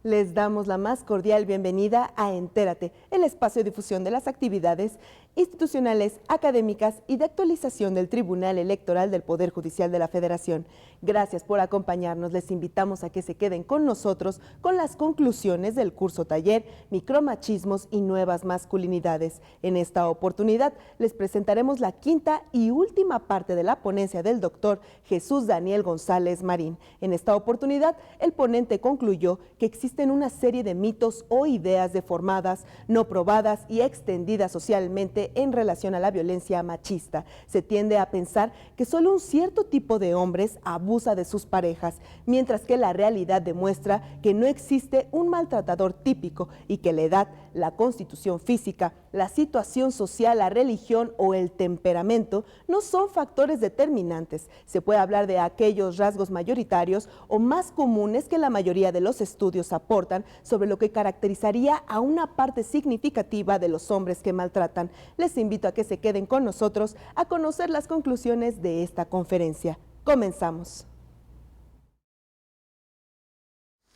Les damos la más cordial bienvenida a Entérate, el espacio de difusión de las actividades institucionales, académicas y de actualización del Tribunal Electoral del Poder Judicial de la Federación. Gracias por acompañarnos. Les invitamos a que se queden con nosotros con las conclusiones del curso taller Micromachismos y Nuevas Masculinidades. En esta oportunidad les presentaremos la quinta y última parte de la ponencia del doctor Jesús Daniel González Marín. En esta oportunidad, el ponente concluyó que existen una serie de mitos o ideas deformadas, no probadas y extendidas socialmente en relación a la violencia machista. Se tiende a pensar que solo un cierto tipo de hombres abusa de sus parejas, mientras que la realidad demuestra que no existe un maltratador típico y que la edad, la constitución física, la situación social, la religión o el temperamento no son factores determinantes. Se puede hablar de aquellos rasgos mayoritarios o más comunes que la mayoría de los estudios aportan sobre lo que caracterizaría a una parte significativa de los hombres que maltratan. Les invito a que se queden con nosotros a conocer las conclusiones de esta conferencia. Comenzamos.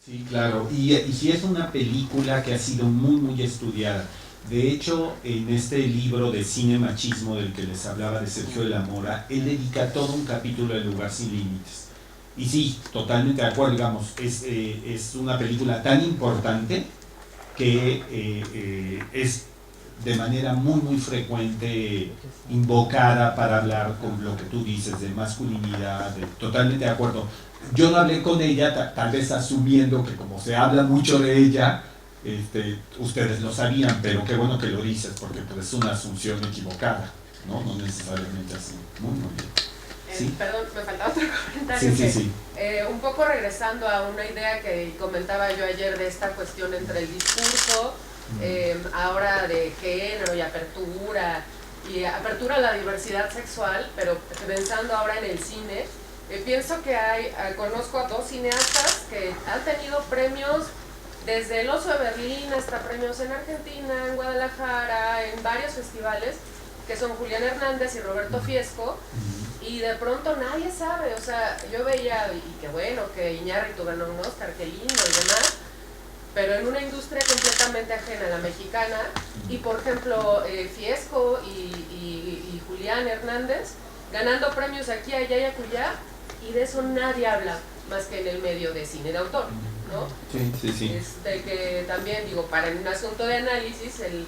Sí, claro, y sí es una película que ha sido muy estudiada. De hecho, en este libro de Cine Machismo del que les hablaba de Sergio de la Mora, él dedica todo un capítulo al Lugar sin Límites. Y sí, totalmente de acuerdo, digamos, es una película tan importante que es de manera muy frecuente invocada para hablar con lo que tú dices de masculinidad, totalmente de acuerdo. Yo no hablé con ella, tal vez asumiendo que como se habla mucho de ella, ustedes lo sabían, pero qué bueno que lo dices, porque pues, es una asunción equivocada, ¿no? No necesariamente así. Muy bien. ¿Sí? Perdón, me faltaba otro comentario. Sí. Un poco regresando a una idea que comentaba yo ayer de esta cuestión entre el discurso, ahora de género y apertura a la diversidad sexual, pero pensando ahora en el cine, pienso que conozco a dos cineastas que han tenido premios desde el Oso de Berlín hasta premios en Argentina, en Guadalajara, en varios festivales, que son Julián Hernández y Roberto Fiesco, y de pronto nadie sabe, o sea, yo veía, y qué bueno, que Iñárritu ganó un Oscar, qué lindo y demás, pero en una industria completamente ajena a la mexicana, y por ejemplo, Fiesco y Julián Hernández ganando premios aquí, allá y acullá, y de eso nadie habla, más que en el medio de cine de autor, ¿no? Sí. Que también, digo, para un asunto de análisis, el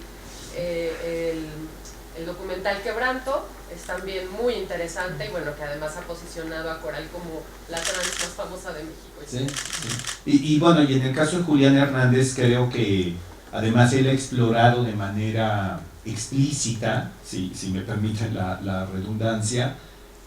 documental Quebranto es también muy interesante y bueno, que además ha posicionado a Coral como la trans más famosa de México. Sí. Y bueno, y en el caso de Julián Hernández creo que además él ha explorado de manera explícita, si me permiten la redundancia,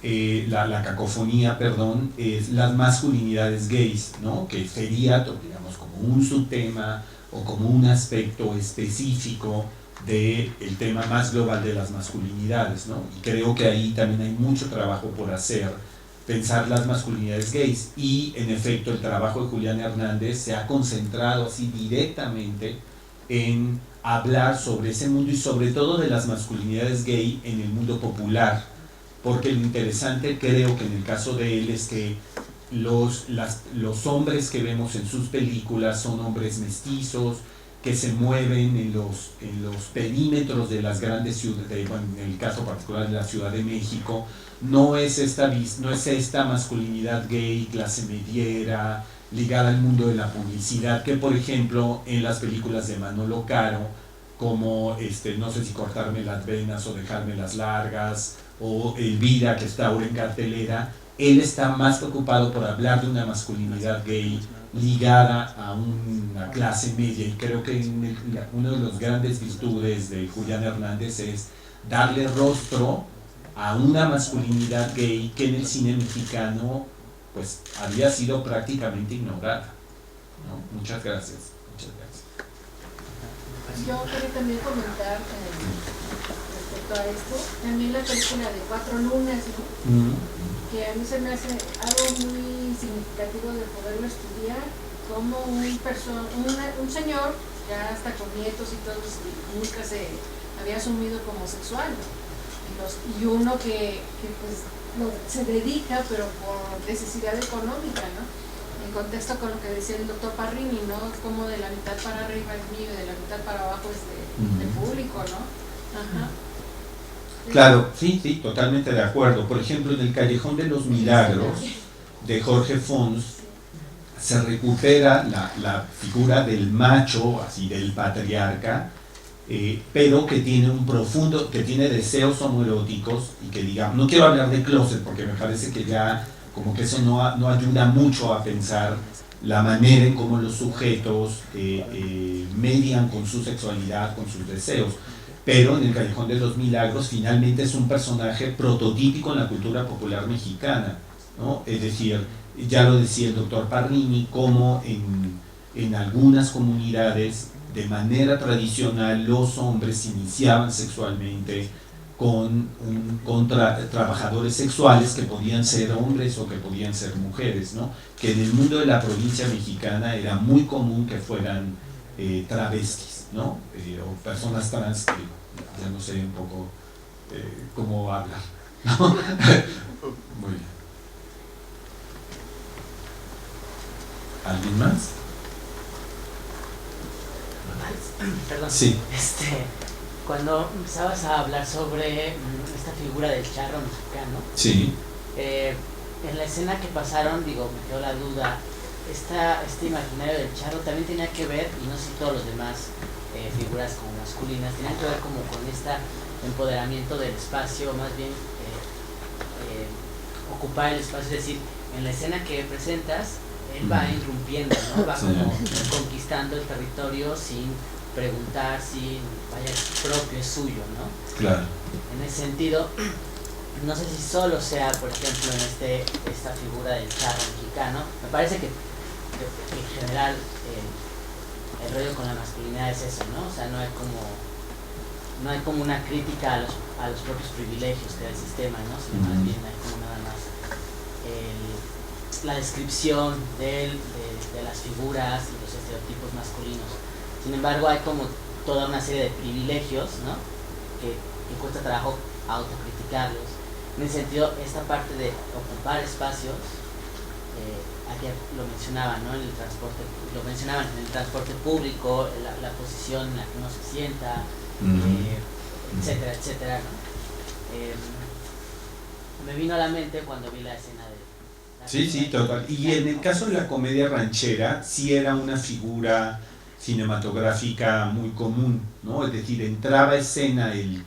la cacofonía, perdón, es las masculinidades gays, ¿no? Que sería, digamos, como un subtema o como un aspecto específico del tema más global de las masculinidades, ¿no? Y creo que ahí también hay mucho trabajo por hacer, pensar las masculinidades gays, y en efecto el trabajo de Julián Hernández se ha concentrado así directamente en hablar sobre ese mundo y sobre todo de las masculinidades gay en el mundo popular, porque lo interesante creo que en el caso de él es que los hombres que vemos en sus películas son hombres mestizos, que se mueven en los perímetros de las grandes ciudades, bueno, en el caso particular de la Ciudad de México, no es esta masculinidad gay, clase mediera, ligada al mundo de la publicidad, que por ejemplo en las películas de Manolo Caro, como no sé si cortarme las venas o dejármelas largas, o Elvira, que está ahora en cartelera, él está más preocupado por hablar de una masculinidad gay ligada a una clase media, y creo que una de las grandes virtudes de Julián Hernández es darle rostro a una masculinidad gay que en el cine mexicano pues había sido prácticamente ignorada, ¿no? Muchas gracias. Yo quería también comentar respecto a esto, también la película de Cuatro Lunas, ¿no? Que a mí se me hace algo muy significativo de poderlo estudiar, como un señor, ya hasta con nietos y todo, nunca se había asumido como homosexual, ¿no? Y uno que pues se dedica, pero por necesidad económica, ¿no? En contexto con lo que decía el doctor Parrini, ¿no? Como de la mitad para arriba es mío y de la mitad para abajo es de público, ¿no? Ajá. Claro, sí, totalmente de acuerdo. Por ejemplo, en El Callejón de los Milagros, de Jorge Fons, se recupera la figura del macho, así del patriarca, pero que tiene deseos homoeróticos y que, digamos, no quiero hablar de closet porque me parece que ya como que eso no ayuda mucho a pensar la manera en cómo los sujetos median con su sexualidad, con sus deseos. Pero en El Callejón de los Milagros finalmente es un personaje prototípico en la cultura popular mexicana, ¿no? Es decir, ya lo decía el doctor Parrini, como en algunas comunidades de manera tradicional los hombres se iniciaban sexualmente con trabajadores sexuales que podían ser hombres o que podían ser mujeres, ¿no? Que en el mundo de la provincia mexicana era muy común que fueran travestis, ¿no? O personas trans, ya no sé un poco cómo hablar, ¿no? Muy bien. ¿Alguien más? Perdón. Sí. Cuando empezabas a hablar sobre esta figura del charro mexicano, Sí. En la escena que pasaron, me quedó la duda, este imaginario del charro también tenía que ver, y no sé si todos los demás figuras como masculinas, tenían que ver como con este empoderamiento del espacio, más bien ocupar el espacio, es decir, en la escena que presentas, él va irrumpiendo, ¿no? Va como conquistando el territorio sin preguntar si es propio, es suyo, ¿no? Claro. En ese sentido, no sé si solo sea, por ejemplo, en esta figura del charro mexicano. Me parece que en general el rollo con la masculinidad es eso, ¿no? O sea, no hay como una crítica a los propios privilegios que da el sistema, ¿no? Sino más bien hay como nada más la descripción de las figuras y los estereotipos masculinos. Sin embargo, hay como toda una serie de privilegios, ¿no? que cuesta trabajo autocriticarlos. En ese sentido, esta parte de ocupar espacios, ayer lo mencionaban, ¿no? Lo mencionaban en el transporte público, la posición en la que uno se sienta, etcétera, etcétera, ¿no? Me vino a la mente cuando vi la escena de... Sí, total. Y en el caso de la comedia ranchera, sí era una figura cinematográfica muy común, ¿no? Es decir, entraba a escena el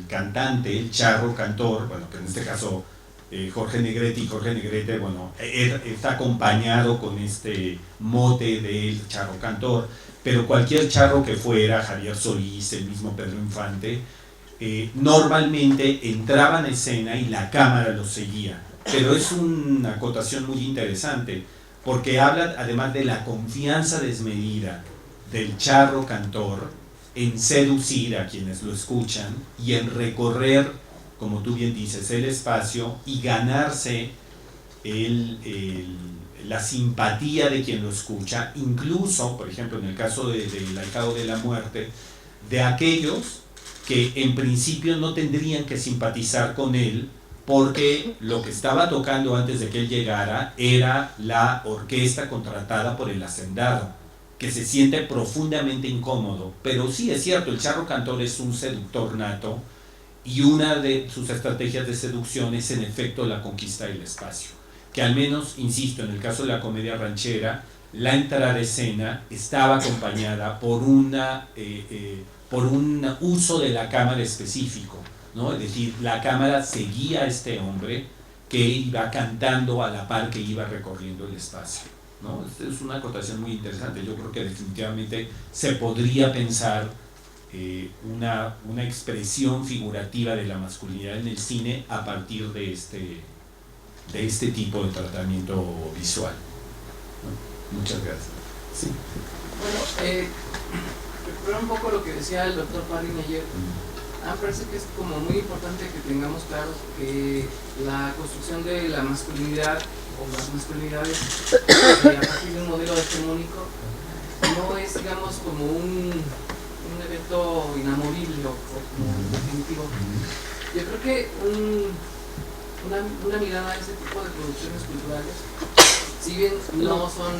cantante, el charro cantor, bueno, que en este caso Jorge Negrete, bueno, está acompañado con este mote del charro cantor, pero cualquier charro que fuera, Javier Solís, el mismo Pedro Infante, normalmente entraban a escena y la cámara los seguía. Pero es una acotación muy interesante, porque habla además de la confianza desmedida del charro cantor en seducir a quienes lo escuchan y en recorrer, como tú bien dices, el espacio y ganarse la simpatía de quien lo escucha, incluso, por ejemplo, en el caso del Ahijado de la Muerte, de aquellos que en principio no tendrían que simpatizar con él, porque lo que estaba tocando antes de que él llegara era la orquesta contratada por el hacendado, que se siente profundamente incómodo. Pero sí, es cierto, el charro cantor es un seductor nato, y una de sus estrategias de seducción es en efecto la conquista del espacio, que al menos, insisto, en el caso de la comedia ranchera, la entrada a escena estaba acompañada por un uso de la cámara específico, ¿no? Es decir, la cámara seguía a este hombre que iba cantando a la par que iba recorriendo el espacio, ¿no? Esta es una acotación muy interesante. Yo creo que definitivamente se podría pensar una expresión figurativa de la masculinidad en el cine a partir de este tipo de tratamiento visual. Muchas gracias. Sí. Bueno, recuerdo un poco lo que decía el doctor Parrin ayer. Me parece que es como muy importante que tengamos claro que la construcción de la masculinidad o las masculinidades a partir de un modelo hegemónico no es, digamos, como un evento inamovible o como definitivo. Yo creo que una mirada a este tipo de producciones culturales, si bien no son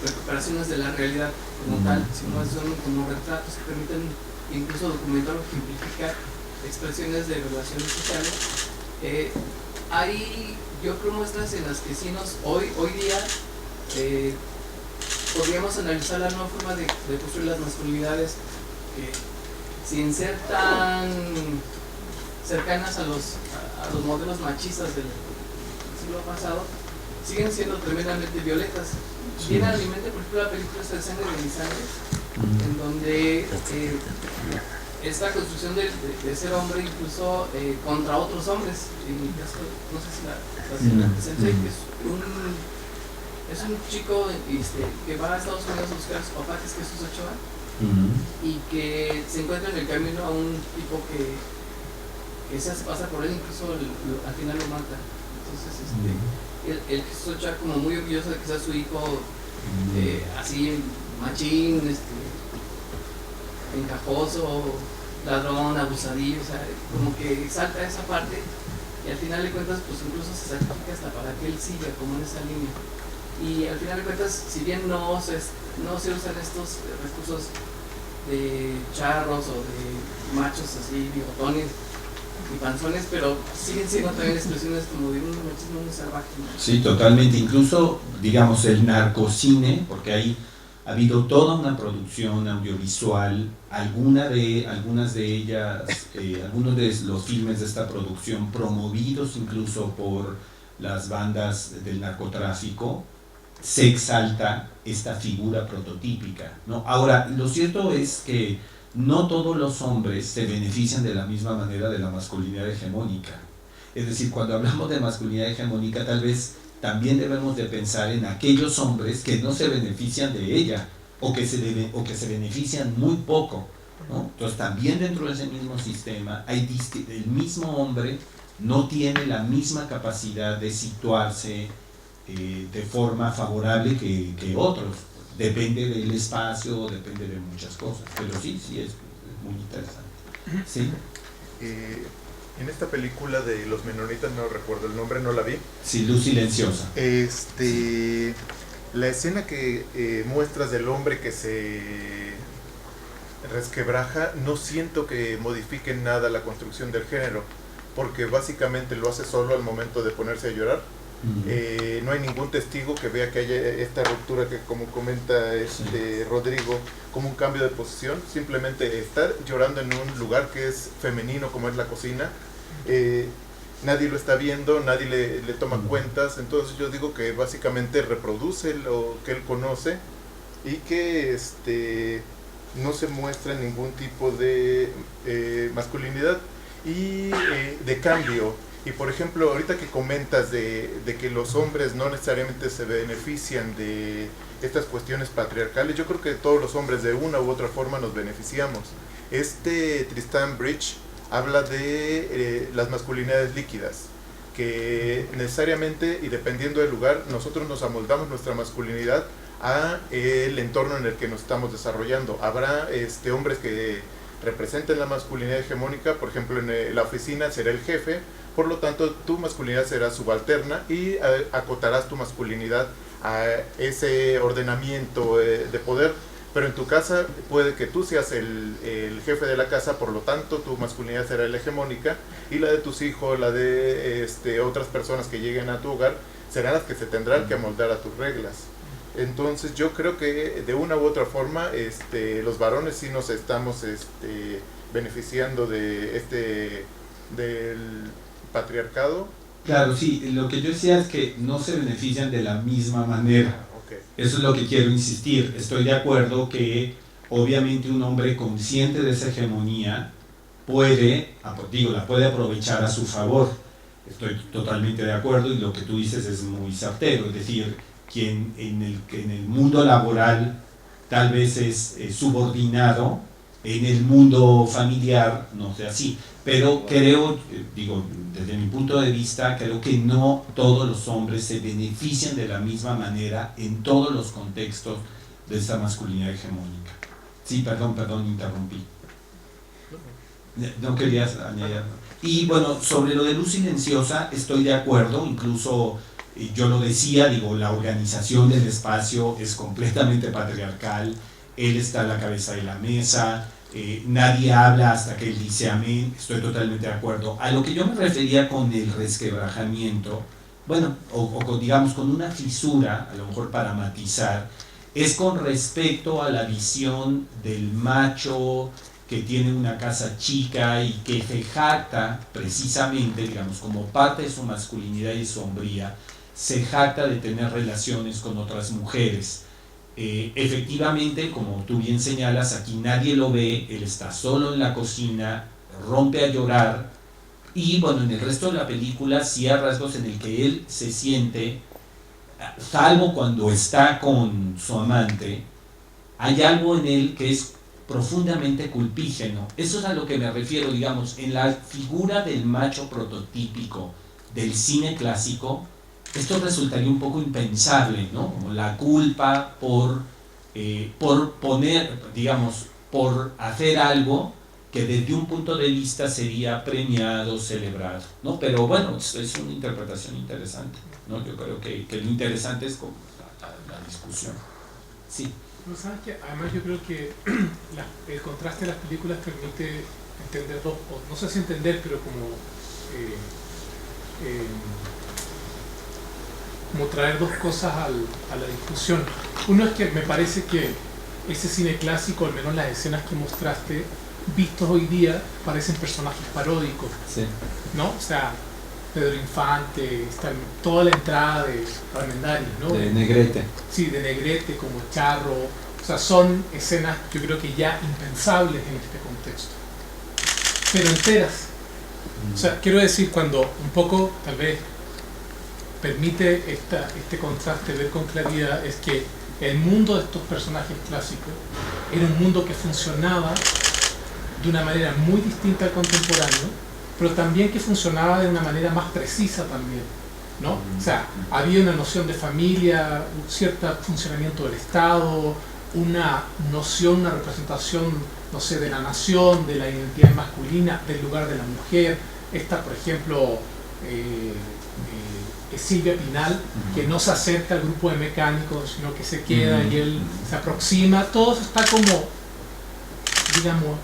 recuperaciones de la realidad como tal, sino son como retratos que permiten incluso documentar o ejemplificar expresiones de relaciones sociales, hay, yo creo, muestras en las que sí hoy día podríamos analizar la nueva forma de construir las masculinidades sin ser tan cercanas a los modelos machistas del siglo pasado, siguen siendo tremendamente violentas. Viene a mi mente, por ejemplo, la película esta de Sangre de mi sangre, en donde esta construcción de ser hombre incluso contra otros hombres, en mi caso, no sé si la presente, que es un chico que va a Estados Unidos a buscar a su papá, que es Jesús Ochoa, y que se encuentra en el camino a un tipo que se hace pasar por él, incluso al final lo mata. Entonces el Jesús Ochoa, como muy orgulloso de que sea su hijo, así machín, encajoso, ladrón, abusadillo, o sea, como que salta esa parte y al final de cuentas pues incluso se sacrifica hasta para que él siga como en esa línea. Y al final de cuentas, si bien no se usan estos recursos de charros o de machos así, bigotones y panzones, pero siguen siendo también expresiones como de un machismo muy salvaje, ¿no? Sí, totalmente. Incluso, digamos, el narcocine, porque ahí ha habido toda una producción audiovisual, algunas de ellas, algunos de los filmes de esta producción promovidos incluso por las bandas del narcotráfico, se exalta esta figura prototípica, ¿no? Ahora, lo cierto es que no todos los hombres se benefician de la misma manera de la masculinidad hegemónica. Es decir, cuando hablamos de masculinidad hegemónica, tal vez también debemos de pensar en aquellos hombres que no se benefician de ella o que se benefician muy poco, ¿no? Entonces, también dentro de ese mismo sistema, el mismo hombre no tiene la misma capacidad de situarse de forma favorable que otros. Depende del espacio, depende de muchas cosas, pero sí, es muy interesante. ¿Sí? En esta película de Los Menonitas, no recuerdo el nombre, no la vi. Sí, Luz Silenciosa. La escena que muestras del hombre que se resquebraja, no siento que modifiquen nada la construcción del género, porque básicamente lo hace solo al momento de ponerse a llorar. No hay ningún testigo que vea que haya esta ruptura que, como comenta Rodrigo, como un cambio de posición. Simplemente estar llorando en un lugar que es femenino, como es la cocina, nadie lo está viendo, nadie le toma cuentas. Entonces yo digo que básicamente reproduce lo que él conoce y que no se muestra ningún tipo de masculinidad y de cambio. Y por ejemplo, ahorita que comentas de que los hombres no necesariamente se benefician de estas cuestiones patriarcales, yo creo que todos los hombres de una u otra forma nos beneficiamos. Tristan Bridge habla de las masculinidades líquidas, que necesariamente y dependiendo del lugar, nosotros nos amoldamos nuestra masculinidad a el entorno en el que nos estamos desarrollando. Habrá hombres que representen la masculinidad hegemónica, por ejemplo en la oficina será el jefe, por lo tanto tu masculinidad será subalterna y acotarás tu masculinidad a ese ordenamiento de poder, pero en tu casa puede que tú seas el jefe de la casa, por lo tanto tu masculinidad será la hegemónica y la de tus hijos, la de otras personas que lleguen a tu hogar serán las que se tendrán que amoldar a tus reglas. Entonces yo creo que de una u otra forma los varones sí nos estamos beneficiando del patriarcado. Claro, sí, lo que yo decía es que no se benefician de la misma manera. Okay. Eso es lo que quiero insistir. Estoy de acuerdo que obviamente un hombre consciente de esa hegemonía puede, la puede aprovechar a su favor. Estoy totalmente de acuerdo y lo que tú dices es muy certero, es decir, quien en el mundo laboral tal vez es subordinado, en el mundo familiar no sea así. Pero creo, desde mi punto de vista, creo que no todos los hombres se benefician de la misma manera en todos los contextos de esta masculinidad hegemónica. Sí, perdón, interrumpí. No querías añadir. Y bueno, sobre lo de luz silenciosa estoy de acuerdo, incluso yo lo decía, la organización del espacio es completamente patriarcal, él está a la cabeza de la mesa, nadie habla hasta que él dice amén, estoy totalmente de acuerdo. A lo que yo me refería con el resquebrajamiento, bueno, digamos con una fisura, a lo mejor para matizar, es con respecto a la visión del macho que tiene una casa chica y que se jacta precisamente, digamos, como parte de su masculinidad y su hombría, se jacta de tener relaciones con otras mujeres. Efectivamente, como tú bien señalas, aquí nadie lo ve, él está solo en la cocina, rompe a llorar y bueno, en el resto de la película sí hay rasgos en el que él se siente, salvo cuando está con su amante, hay algo en él que es profundamente culpígeno. Eso es a lo que me refiero, digamos, en la figura del macho prototípico del cine clásico. Esto resultaría un poco impensable, ¿no? Como la culpa por poner, digamos, por hacer algo que desde un punto de vista sería premiado, celebrado, ¿no? Pero bueno, es una interpretación interesante, ¿no? Yo creo que lo interesante es como la discusión. Sí. No, ¿sabes qué? Además yo creo que el contraste de las películas permite entender dos, no sé si entender, pero como traer dos cosas a la discusión. Uno es que me parece que ese cine clásico, al menos las escenas que mostraste, vistos hoy día, parecen personajes paródicos, sí, ¿no? O sea, Pedro Infante, toda la entrada de Armendáriz, ¿no? De Negrete. Sí, de Negrete, como Charro. O sea, son escenas, yo creo que ya impensables en este contexto, pero enteras. O sea, quiero decir, cuando un poco, tal vez, permite este contraste ver con claridad, es que el mundo de estos personajes clásicos era un mundo que funcionaba de una manera muy distinta al contemporáneo, pero también que funcionaba de una manera más precisa también, ¿no? O sea, había una noción de familia, un cierto funcionamiento del Estado, una noción, una representación, no sé, de la nación, de la identidad masculina, del lugar de la mujer. Esta, por ejemplo, Silvia Pinal, que no se acerca al grupo de mecánicos, sino que se queda y él se aproxima. Todo eso está como, digamos,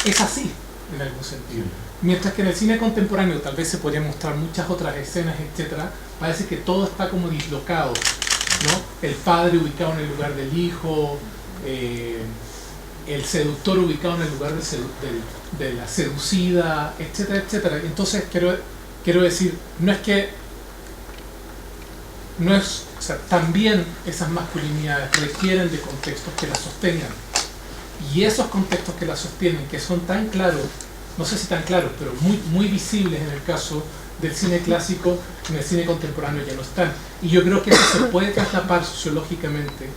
es así en algún sentido. Mientras que en el cine contemporáneo tal vez se podrían mostrar muchas otras escenas, etcétera, parece que todo está como dislocado, ¿no? El padre ubicado en el lugar del hijo, el seductor ubicado en el lugar de la seducida, etcétera, etcétera. Entonces quiero decir, o sea, también esas masculinidades requieren de contextos que las sostengan. Y esos contextos que las sostienen, que son tan claros, no sé si tan claros, pero muy, muy visibles en el caso del cine clásico, en el cine contemporáneo ya no están. Y yo creo que eso se puede traslapar sociológicamente,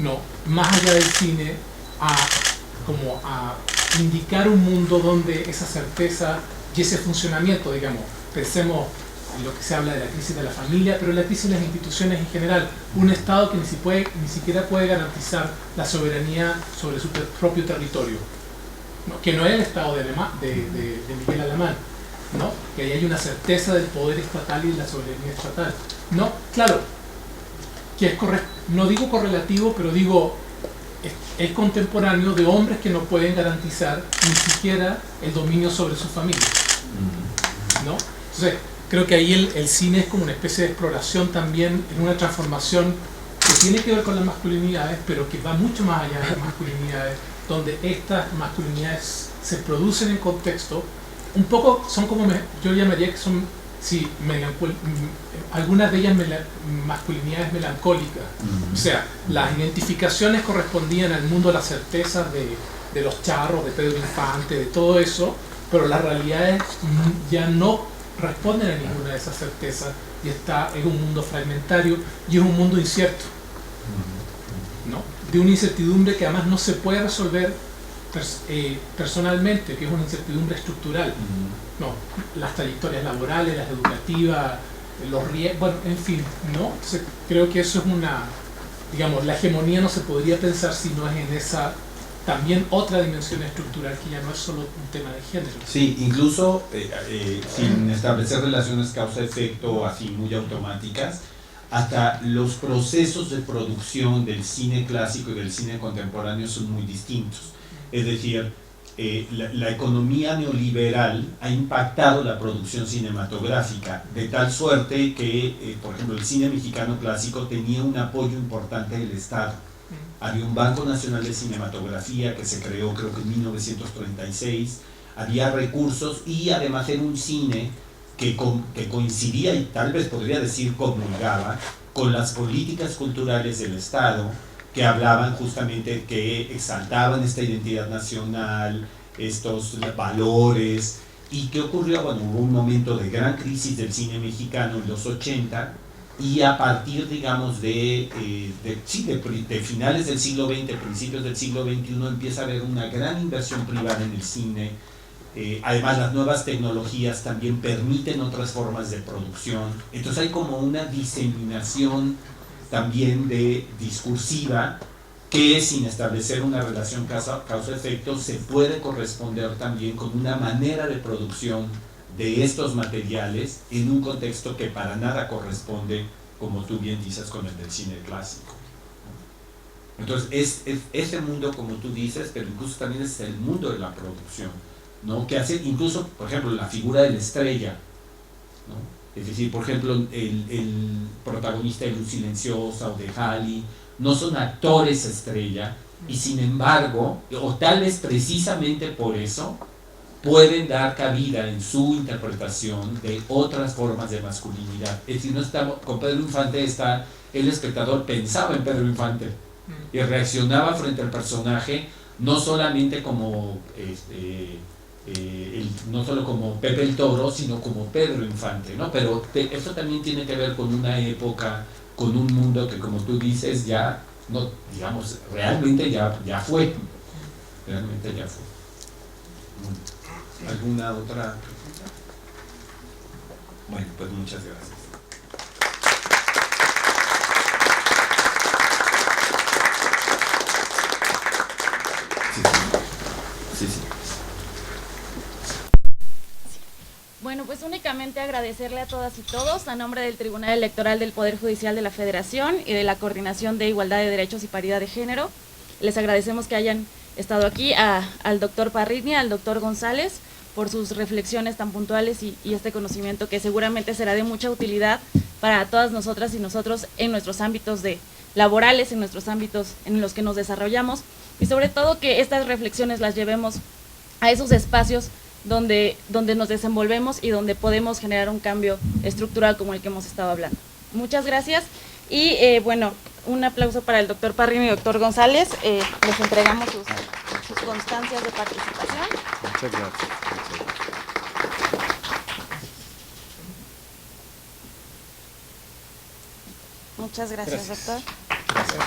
no, más allá del cine, a indicar un mundo donde esa certeza y ese funcionamiento, digamos, pensemos en lo que se habla de la crisis de la familia, pero la crisis de las instituciones en general, un Estado que ni siquiera puede garantizar la soberanía sobre su propio territorio, ¿no? Que no es el Estado de Miguel Alemán, ¿no? Que ahí hay una certeza del poder estatal y de la soberanía estatal. No, claro, que es no digo correlativo, pero digo, es contemporáneo de hombres que no pueden garantizar ni siquiera el dominio sobre su familia, ¿no? Entonces, creo que ahí el cine es como una especie de exploración también en una transformación que tiene que ver con las masculinidades, pero que va mucho más allá de las masculinidades, donde estas masculinidades se producen en contexto, un poco son como, yo llamaría que son sí, algunas de ellas masculinidades melancólicas. O sea, las identificaciones correspondían al mundo de las certezas de los charros, de Pedro Infante, de todo eso, pero las realidades ya no responden a ninguna de esas certezas y es un mundo fragmentario y es un mundo incierto, ¿no? De una incertidumbre que además no se puede resolver personalmente, que es una incertidumbre estructural, ¿no? Las trayectorias laborales, las educativas, los riesgos, bueno, en fin, ¿no? Entonces, creo que eso es digamos, la hegemonía no se podría pensar si no es en esa también otra dimensión estructural que ya no es solo un tema de género. Sí, incluso sin establecer relaciones causa-efecto así muy automáticas, hasta los procesos de producción del cine clásico y del cine contemporáneo son muy distintos. Es decir, la economía neoliberal ha impactado la producción cinematográfica de tal suerte que, por ejemplo, el cine mexicano clásico tenía un apoyo importante del Estado. Había un Banco Nacional de Cinematografía que se creó creo que en 1936, había recursos y además era un cine que coincidía y tal vez podría decir comulgaba con las políticas culturales del Estado, que hablaban justamente, que exaltaban esta identidad nacional, estos valores. ¿Y qué ocurrió? Bueno, hubo un momento de gran crisis del cine mexicano en los 80, y a partir, digamos, de finales del siglo XX, principios del siglo XXI, empieza a haber una gran inversión privada en el cine. Además, las nuevas tecnologías también permiten otras formas de producción. Entonces hay como una diseminación también discursiva que, sin establecer una relación causa-efecto, se puede corresponder también con una manera de producción de estos materiales en un contexto que para nada corresponde, como tú bien dices, con el del cine clásico. Entonces es ese mundo, como tú dices, pero incluso también es el mundo de la producción, ¿no? Que hace incluso, por ejemplo, la figura de la estrella, ¿no? Es decir, por ejemplo, el protagonista de Luz Silenciosa o de Halley no son actores estrella, y sin embargo, o tal vez precisamente por eso, pueden dar cabida en su interpretación de otras formas de masculinidad. Es decir, no estamos, con Pedro Infante el espectador pensaba en Pedro Infante y reaccionaba frente al personaje no solamente como no solo como Pepe el Toro, sino como Pedro Infante, ¿no? Pero eso también tiene que ver con una época, con un mundo que, como tú dices, ya no, digamos, realmente ya fue. Realmente ya fue. ¿Alguna otra pregunta? Bueno, pues muchas gracias. Sí. Bueno, pues únicamente agradecerle a todas y todos, a nombre del Tribunal Electoral del Poder Judicial de la Federación y de la Coordinación de Igualdad de Derechos y Paridad de Género. Les agradecemos que hayan estado aquí, al doctor Parrini, al doctor González, por sus reflexiones tan puntuales y este conocimiento que seguramente será de mucha utilidad para todas nosotras y nosotros en nuestros ámbitos laborales, en nuestros ámbitos en los que nos desarrollamos, y sobre todo que estas reflexiones las llevemos a esos espacios donde nos desenvolvemos y donde podemos generar un cambio estructural como el que hemos estado hablando. Muchas gracias y bueno, un aplauso para el doctor Parrini y el doctor González. Les entregamos sus constancias de participación. Muchas gracias. Muchas gracias, doctor. Gracias.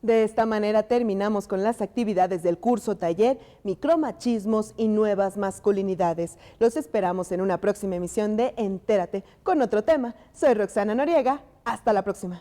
De esta manera terminamos con las actividades del curso taller Micromachismos y Nuevas Masculinidades. Los esperamos en una próxima emisión de Entérate con otro tema. Soy Roxana Noriega. Hasta la próxima.